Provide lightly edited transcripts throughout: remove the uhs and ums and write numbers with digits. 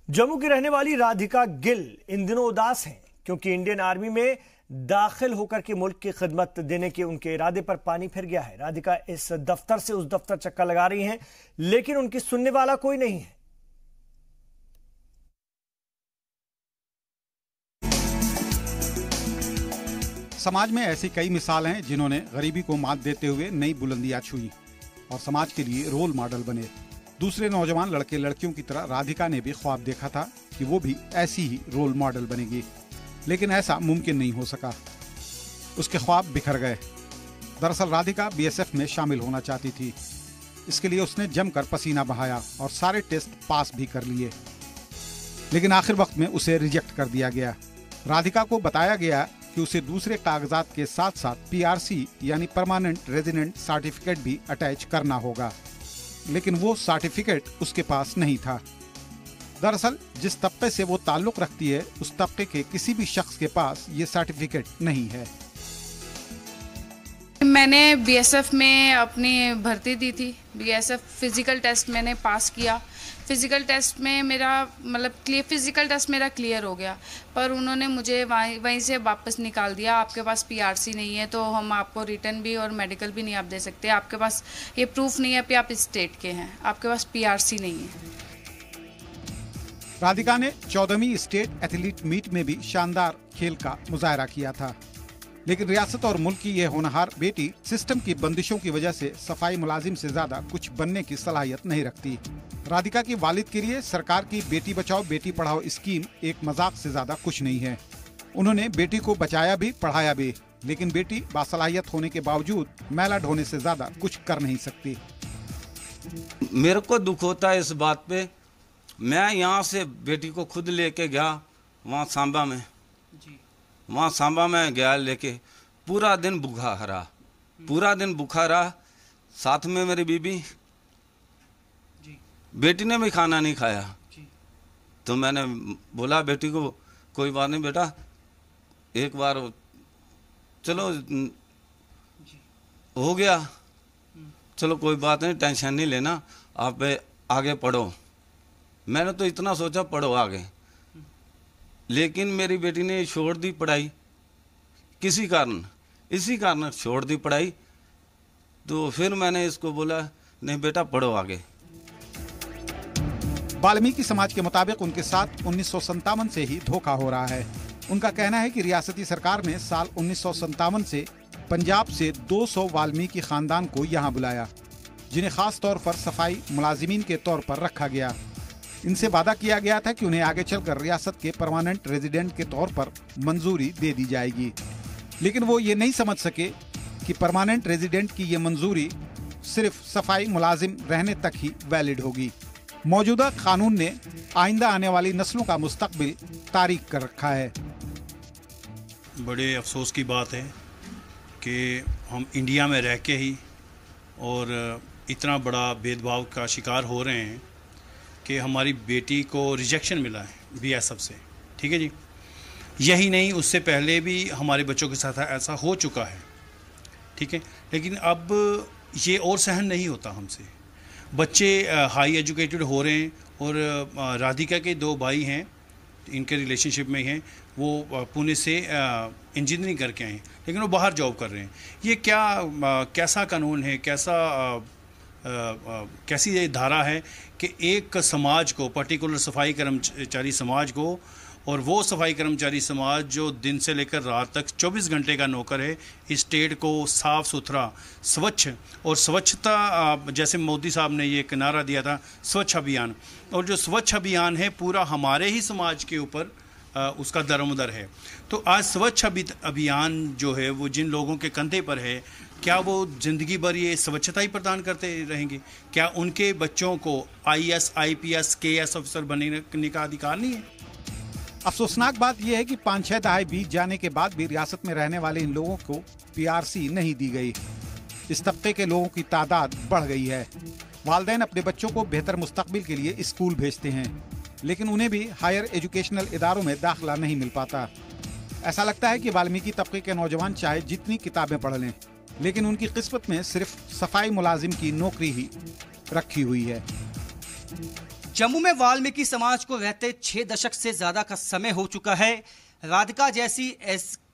जम्मू की रहने वाली राधिका गिल इन दिनों उदास हैं क्योंकि इंडियन आर्मी में दाखिल होकर के मुल्क की खिदमत देने के उनके इरादे पर पानी फिर गया है। राधिका इस दफ्तर से उस दफ्तर चक्कर लगा रही हैं, लेकिन उनकी सुनने वाला कोई नहीं है। समाज में ऐसी कई मिसालें हैं जिन्होंने गरीबी को मात देते हुए नई बुलंदियां छुई और समाज के लिए रोल मॉडल बने। दूसरे नौजवान लड़के लड़कियों की तरह राधिका ने भी ख्वाब देखा था कि वो भी ऐसी ही रोल मॉडल बनेगी, लेकिन ऐसा मुमकिन नहीं हो सका। उसके ख्वाब बिखर गए। दरअसल राधिका बीएसएफ में शामिल होना चाहती थी। इसके लिए उसने जमकर पसीना बहाया और सारे टेस्ट पास भी कर लिए, लेकिन आखिर वक्त में उसे रिजेक्ट कर दिया गया। राधिका को बताया गया कि उसे दूसरे कागजात के साथ साथ पीआरसी यानी परमानेंट रेजिडेंट सर्टिफिकेट भी अटैच करना होगा, लेकिन वो सर्टिफिकेट उसके पास नहीं था। दरअसल जिस तबके से वो ताल्लुक रखती है उस तबके के किसी भी शख्स के पास ये सर्टिफिकेट नहीं है। मैंने बीएसएफ में अपनी भर्ती दी थी। बीएसएफ फिजिकल टेस्ट मैंने पास किया। फिजिकल टेस्ट में मेरा फिजिकल टेस्ट मेरा क्लियर हो गया, पर उन्होंने मुझे वहीं से वापस निकाल दिया। आपके पास पीआरसी नहीं है तो हम आपको रिटर्न भी और मेडिकल भी नहीं आप दे सकते। आपके पास ये प्रूफ नहीं है कि आप स्टेट के हैं, आपके पास पीआरसी नहीं है। राधिका ने 14वीं स्टेट एथलीट मीट में भी शानदार खेल का मुजाहरा किया था, लेकिन रियासत और मुल्क की यह होनहार बेटी सिस्टम की बंदिशों की वजह से सफाई मुलाजिम से ज्यादा कुछ बनने की सलाहियत नहीं रखती। राधिका की वालिद के लिए सरकार की बेटी बचाओ बेटी पढ़ाओ स्कीम एक मजाक से ज्यादा कुछ नहीं है। उन्होंने बेटी को बचाया भी पढ़ाया भी, लेकिन बेटी बासलाहियत होने के बावजूद मैला ढोने से ज्यादा कुछ कर नहीं सकती। मेरे को दुख होता है इस बात पे। मैं यहाँ से बेटी को खुद लेके गया वहाँ सांबा में गया लेके, पूरा दिन भूखा रहा। साथ में मेरी बीबी, बेटी ने भी खाना नहीं खाया। तो मैंने बोला बेटी को कोई बात नहीं बेटा, एक बार चलो हो गया, चलो कोई बात नहीं, टेंशन नहीं लेना, आप आगे पढ़ो। मैंने तो इतना सोचा पढ़ो आगे, लेकिन मेरी बेटी ने छोड़ दी पढ़ाई। इसी कारण छोड़ दी पढ़ाई। तो फिर मैंने इसको बोला नहीं बेटा पढ़ो आगे। वाल्मीकि समाज के मुताबिक उनके साथ 1957 से ही धोखा हो रहा है। उनका कहना है कि रियासती सरकार ने साल 1957 से पंजाब से 200 वाल्मीकि खानदान को यहाँ बुलाया, जिन्हें खास तौर पर सफाई मुलाजिमीन के तौर पर रखा गया। इनसे वादा किया गया था कि उन्हें आगे चलकर रियासत के परमानेंट रेजिडेंट के तौर पर मंजूरी दे दी जाएगी, लेकिन वो ये नहीं समझ सके कि परमानेंट रेजिडेंट की ये मंजूरी सिर्फ सफाई मुलाजिम रहने तक ही वैलिड होगी। मौजूदा कानून ने आइंदा आने वाली नस्लों का मुस्तकबिल तारीक कर रखा है। बड़े अफसोस की बात है कि हम इंडिया में रह के ही और इतना बड़ा भेदभाव का शिकार हो रहे हैं कि हमारी बेटी को रिजेक्शन मिला है बीएसएफ से। ठीक है जी, यही नहीं, उससे पहले भी हमारे बच्चों के साथ ऐसा हो चुका है। ठीक है, लेकिन अब ये और सहन नहीं होता हमसे। बच्चे हाई एजुकेटेड हो रहे हैं और राधिका के 2 भाई हैं, इनके रिलेशनशिप में हैं, वो पुणे से इंजीनियरिंग करके आए हैं, लेकिन वो बाहर जॉब कर रहे हैं। ये कैसा कानून है, कैसी ये धारा है कि एक समाज को, पर्टिकुलर सफाई कर्मचारी समाज को, और वो सफाई कर्मचारी समाज जो दिन से लेकर रात तक 24 घंटे का नौकर है, इस स्टेट को साफ़ सुथरा, स्वच्छ और स्वच्छता, जैसे मोदी साहब ने ये एक नारा दिया था स्वच्छ अभियान, और जो स्वच्छ अभियान है पूरा हमारे ही समाज के ऊपर उसका दरमदर है। तो आज स्वच्छ अभियान जो है वो जिन लोगों के कंधे पर है, क्या वो ज़िंदगी भर ये स्वच्छता ही प्रदान करते रहेंगे? क्या उनके बच्चों को आईएएस, आईपीएस, केएएस ऑफिसर बनने का अधिकार नहीं है? अफसोसनाक बात यह है कि 5-6 दहाई बीत जाने के बाद भी रियासत में रहने वाले इन लोगों को पीआरसी नहीं दी गई। इस तबके के लोगों की तादाद बढ़ गई है। वालिदैन अपने बच्चों को बेहतर मुस्तकबिल के लिए स्कूल भेजते हैं, लेकिन उन्हें भी हायर एजुकेशनल इदारों में दाखिला नहीं मिल पाता। ऐसा लगता है कि वाल्मीकि तबके के नौजवान चाहे जितनी किताबें पढ़ लें, लेकिन उनकी किस्मत में सिर्फ सफाई मुलाजिम की नौकरी ही रखी हुई है। जम्मू में वाल्मीकि समाज को रहते 6 दशक से ज्यादा का समय हो चुका है। राधिका जैसी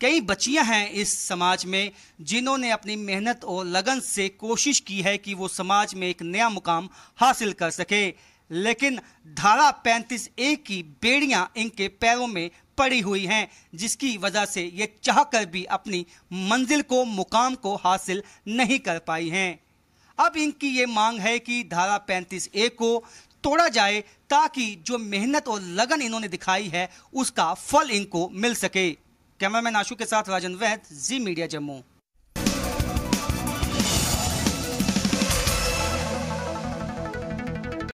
कई बच्चियां हैं इस समाज में जिन्होंने अपनी मेहनत और लगन से कोशिश की है कि वो समाज में एक नया मुकाम हासिल कर सके, लेकिन धारा 35A की बेड़ियां इनके पैरों में पड़ी हुई हैं, जिसकी वजह से ये चाहकर भी अपनी मंजिल को, मुकाम को हासिल नहीं कर पाई हैं। अब इनकी ये मांग है कि धारा 35A को तोड़ा जाए ताकि जो मेहनत और लगन इन्होंने दिखाई है उसका फल इनको मिल सके। कैमरामैन आशु के साथ राजन वैद, जी मीडिया जम्मू।